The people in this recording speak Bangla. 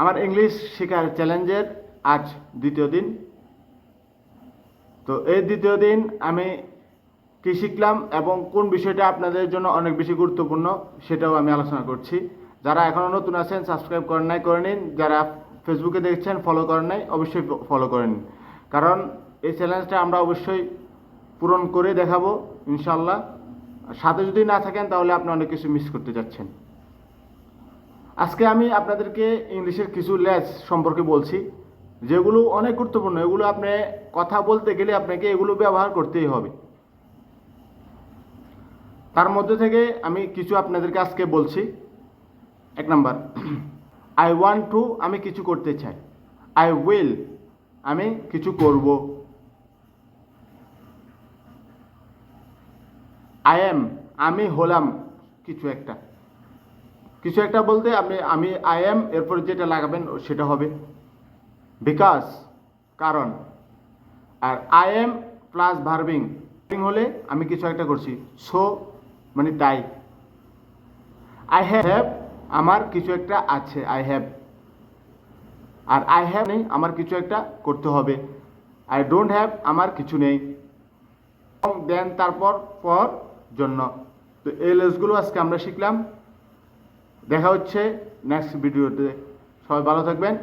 আমার ইংলিশ শেখার চ্যালেঞ্জের আজ দ্বিতীয় দিন। তো এই দ্বিতীয় দিন আমি কী শিখলাম এবং কোন বিষয়টা আপনাদের জন্য অনেক বেশি গুরুত্বপূর্ণ সেটাও আমি আলোচনা করছি। যারা এখনও নতুন আছেন সাবস্ক্রাইব করেন নাই করে নিন, যারা ফেসবুকে দেখছেন ফলো করেন নাই অবশ্যই ফলো করে নিন, কারণ এই চ্যালেঞ্জটা আমরা অবশ্যই পূরণ করে দেখাবো ইনশাল্লাহ। সাথে যদি না থাকেন তাহলে আপনি অনেক কিছু মিস করতে যাচ্ছেন। আজকে আমি আপনাদেরকে ইংলিশের কিছু লেস সম্পর্কে বলছি, যেগুলো অনেক গুরুত্বপূর্ণ। এগুলো আপনি কথা বলতে গেলে আপনাকে এগুলো ব্যবহার করতেই হবে। তার মধ্যে থেকে আমি কিছু আপনাদেরকে আজকে বলছি। 1 নাম্বার, আই ওয়ান্ট টু, আমি কিছু করতে চাই। আই উইল, আমি কিছু করব। আই এম, আমি হলাম কিছু একটা। কিছু একটা বলতে আমি আই এম এরপর যেটা লাগাবেন সেটা হবে বিকজ, কারণ। আর আই এম প্লাস ভার্বিং হলে আমি কিছু একটা করছি, সো মানে তাই। আই হ্যাভ, আমার কিছু একটা আছে, আই হ্যাভ। আর আই হ্যাভ নেই, আমার কিছু একটা করতে হবে। আই ডোন্ট হ্যাভ, আমার কিছু নেই। দেন তারপর পর জন্য। তো এই লেসগুলো আজকে আমরা শিখলাম। দেখা হচ্ছে নেক্সট ভিডিওতে। সবাই ভালো থাকবেন।